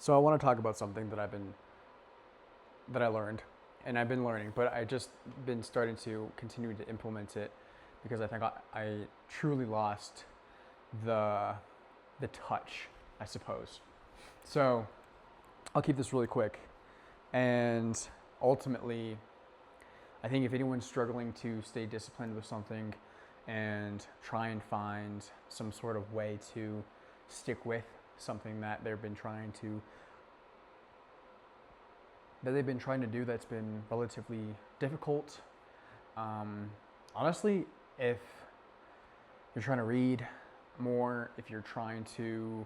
So I want to talk about something that I learned, and I've been learning, but I just been starting to continue to implement it because I think I truly lost the the touch, I suppose. So I'll keep this really quick, and ultimately, I think if anyone's struggling to stay disciplined with something and try and find some sort of way to stick with something that they've been trying to do that's been relatively difficult. Um, Honestly, if you're trying to read more, if you're trying to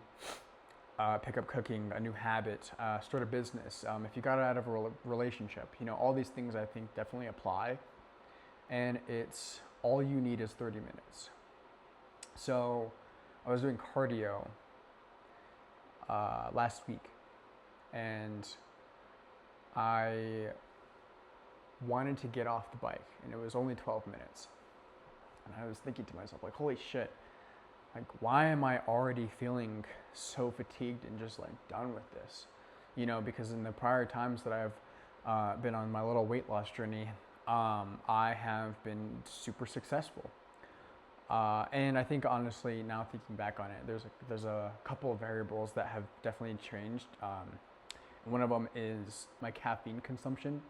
pick up cooking, a new habit, start a business, if you got out of a relationship, all these things I think definitely apply. And it's all you need is 30 minutes. So I was doing cardio last week, and I wanted to get off the bike, and it was only 12 minutes. And I was thinking to myself, like, holy shit, like, why am I already feeling so fatigued and just like done with this? Because in the prior times that I've been on my little weight loss journey, I have been super successful. And I think honestly, now thinking back on it, there's a couple of variables that have definitely changed. One of them is my caffeine consumption.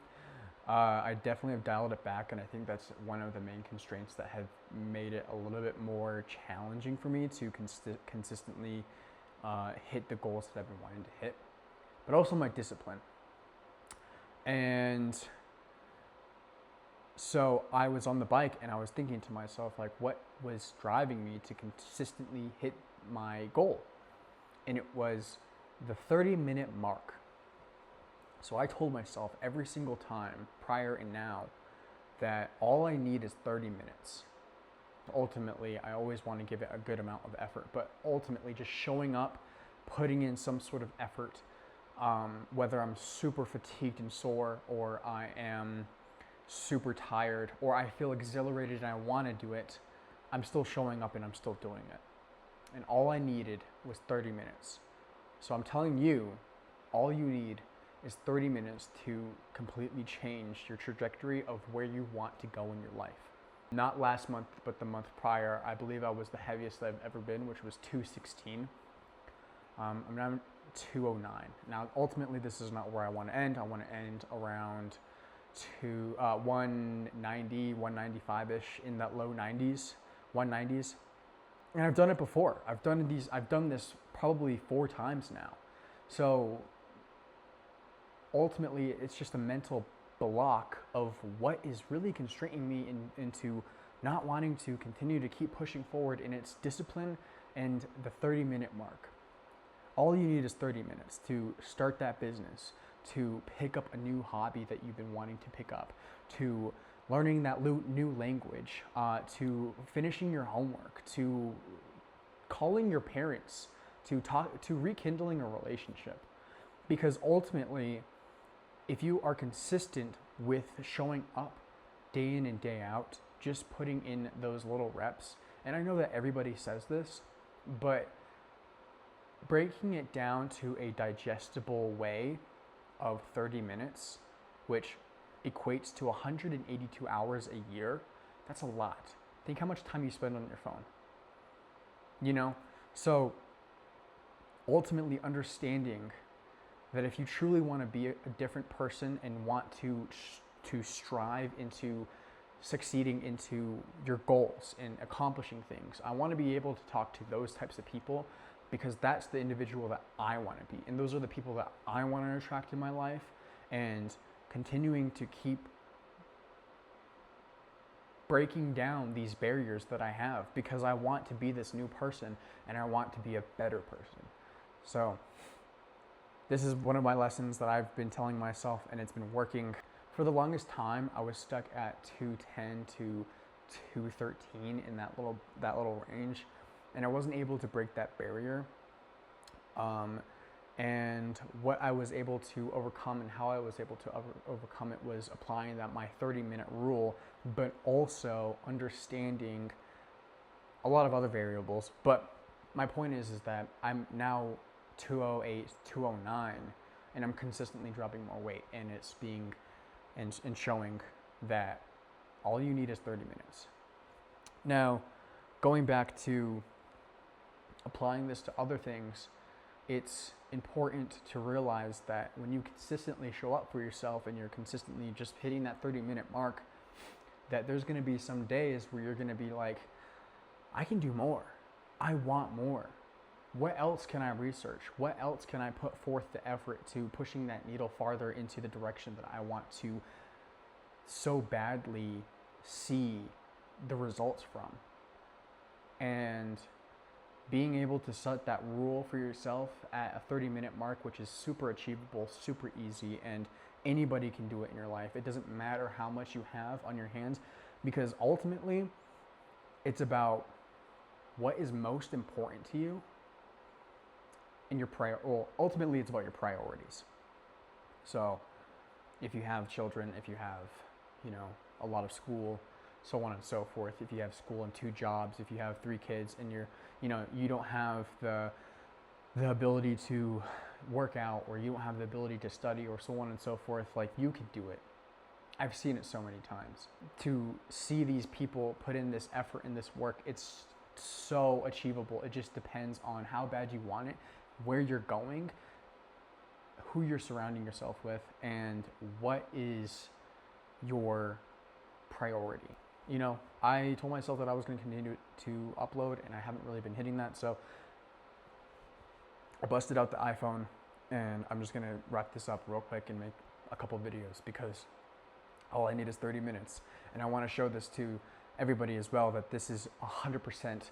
I definitely have dialed it back, and I think that's one of the main constraints that have made it a little bit more challenging for me to consistently hit the goals that I've been wanting to hit, but also my discipline. And so I was on the bike, and I was thinking to myself, like, what was driving me to consistently hit my goal? And it was the 30-minute mark. So I told myself every single time, prior and now, that all I need is 30 minutes. Ultimately, I always want to give it a good amount of effort, but ultimately just showing up, putting in some sort of effort, whether I'm super fatigued and sore, or I am super tired, or I feel exhilarated and I want to do it, I'm still showing up and I'm still doing it. And all I needed was 30 minutes. So I'm telling you, all you need is 30 minutes to completely change your trajectory of where you want to go in your life. Not last month, but the month prior, I believe I was the heaviest I've ever been, which was 216. I'm now 209. Now, ultimately, this is not where I want to end. I want to end around 190, 195-ish, in that low 90s, 190s. And I've done it before. I've done this probably 4 times now. So ultimately, it's just a mental block of what is really constraining me into not wanting to continue to keep pushing forward, and it's discipline and the 30-minute mark. All you need is 30 minutes to start that business, to pick up a new hobby that you've been wanting to pick up, to learning that new language, to finishing your homework, to calling your parents, to rekindling a relationship. Because ultimately, if you are consistent with showing up day in and day out, just putting in those little reps, and I know that everybody says this, but breaking it down to a digestible way of 30 minutes, which equates to 182 hours a year, that's a lot. Think how much time you spend on your phone. So ultimately understanding that if you truly want to be a different person and want to strive into succeeding into your goals and accomplishing things, I want to be able to talk to those types of people, because that's the individual that I want to be. And those are the people that I want to attract in my life, and continuing to keep breaking down these barriers that I have, because I want to be this new person and I want to be a better person. So this is one of my lessons that I've been telling myself, and it's been working. For the longest time, I was stuck at 210 to 213 in that little range, and I wasn't able to break that barrier. And what I was able to overcome, and how I was able to overcome it, was applying my 30-minute rule, but also understanding a lot of other variables. But my point is that I'm now 208, 209, and I'm consistently dropping more weight, and it's being and showing that all you need is 30 minutes. Now, going back to applying this to other things, it's important to realize that when you consistently show up for yourself and you're consistently just hitting that 30-minute mark, that there's going to be some days where you're going to be like, I can do more. I want more. What else can I research? What else can I put forth the effort to pushing that needle farther into the direction that I want to so badly see the results from? And being able to set that rule for yourself at a 30-minute mark, which is super achievable, super easy, and anybody can do it in your life. It doesn't matter how much you have on your hands, because ultimately it's about what is most important to you and your ultimately it's about your priorities. So if you have children, if you have, a lot of school, so on and so forth, if you have school and 2 jobs, if you have 3 kids and you don't have the ability to work out, or you don't have the ability to study, or so on and so forth, like, you could do it. I've seen it so many times. To see these people put in this effort and this work, it's so achievable. It just depends on how bad you want it, where you're going, who you're surrounding yourself with, and what is your priority. I told myself that I was going to continue to upload, and I haven't really been hitting that, so I busted out the iPhone, and I'm just going to wrap this up real quick and make a couple videos, because all I need is 30 minutes. And I want to show this to everybody as well, that this is 100%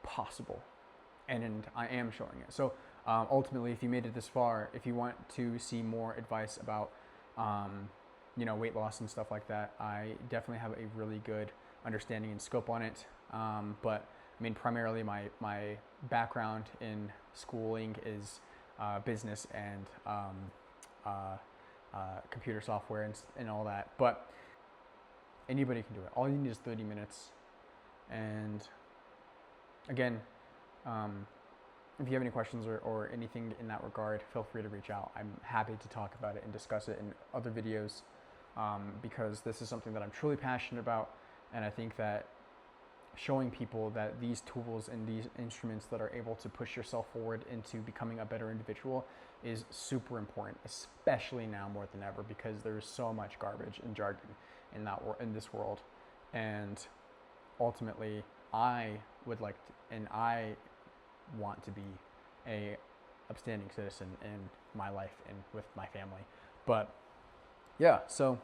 possible. And I am showing it. So ultimately, if you made it this far, if you want to see more advice about weight loss and stuff like that, I definitely have a really good understanding and scope on it. But I mean, primarily my background in schooling is business and computer software and all that. But anybody can do it. All you need is 30 minutes. And again, if you have any questions or anything in that regard, feel free to reach out. I'm happy to talk about it and discuss it in other videos, because this is something that I'm truly passionate about. And I think that showing people that these tools and these instruments that are able to push yourself forward into becoming a better individual is super important, especially now more than ever, because there's so much garbage and jargon in this world. And ultimately, I would like to, and I want to be a upstanding citizen in my life and with my family. But yeah, so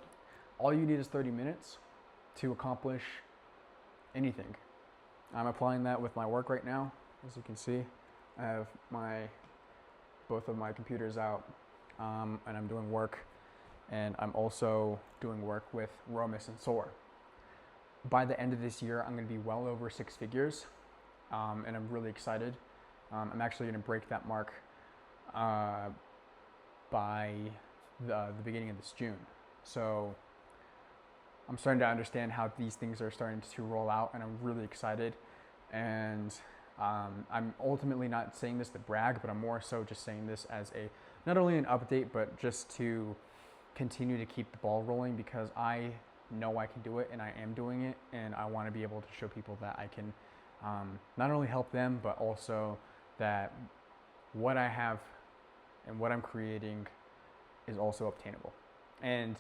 all you need is 30 minutes to accomplish anything. I'm applying that with my work right now. As you can see, I have both of my computers out, and I'm doing work, and I'm also doing work with RhoamOS and SOAR. By the end of this year, I'm going to be well over 6 figures, and I'm really excited. I'm actually going to break that mark by the beginning of this June. So I'm starting to understand how these things are starting to roll out, and I'm really excited. And I'm ultimately not saying this to brag, but I'm more so just saying this as not only an update, but just to continue to keep the ball rolling, because I know I can do it, and I am doing it, and I want to be able to show people that I can not only help them, but also that what I have and what I'm creating is also obtainable. And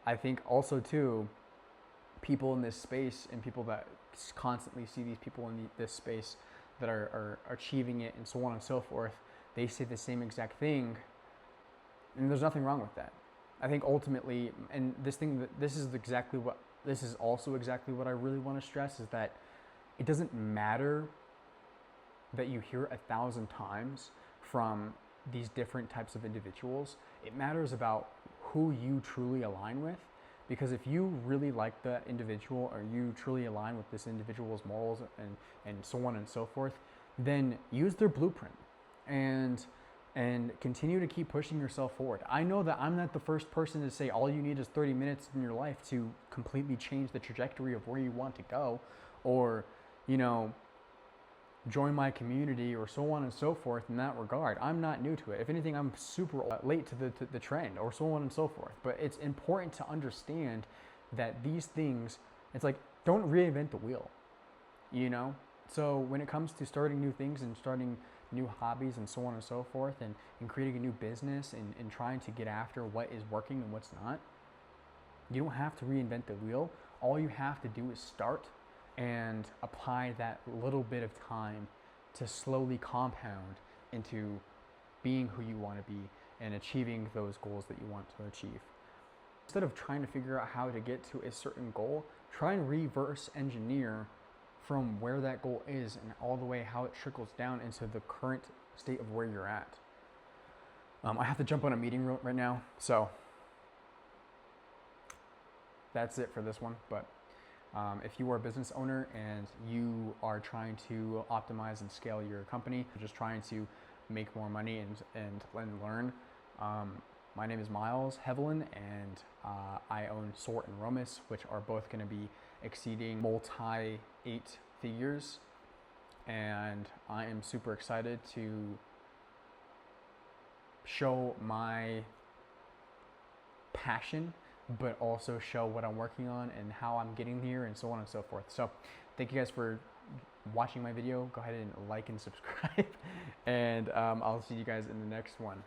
I think also too, people in this space and people that constantly see these people in this space that are achieving it and so on and so forth, they say the same exact thing, and there's nothing wrong with that. I think ultimately, and this is also exactly what I really want to stress, is that it doesn't matter that you hear 1,000 times from these different types of individuals. It matters about who you truly align with, because if you really like that individual, or you truly align with this individual's morals and so on and so forth, then use their blueprint and continue to keep pushing yourself forward. I know that I'm not the first person to say all you need is 30 minutes in your life to completely change the trajectory of where you want to go, or join my community or so on and so forth in that regard. I'm not new to it. If anything, I'm super late to the trend or so on and so forth. But it's important to understand that these things, it's like, don't reinvent the wheel, you know? So when it comes to starting new things and starting new hobbies and so on and so forth, and creating a new business and trying to get after what is working and what's not, you don't have to reinvent the wheel. All you have to do is start and apply that little bit of time to slowly compound into being who you want to be and achieving those goals that you want to achieve. Instead of trying to figure out how to get to a certain goal, try and reverse engineer from where that goal is and all the way how it trickles down into the current state of where you're at. I have to jump on a meeting right now, so that's it for this one. But if you are a business owner and you are trying to optimize and scale your company, just trying to make more money and learn, my name is Miles Hevelin, and I own SOAR and RhoamOS, which are both going to be exceeding multi-8 figures. And I am super excited to show my passion, but also show what I'm working on and how I'm getting here and so on and so forth. So thank you guys for watching my video. Go ahead and like and subscribe, and I'll see you guys in the next one.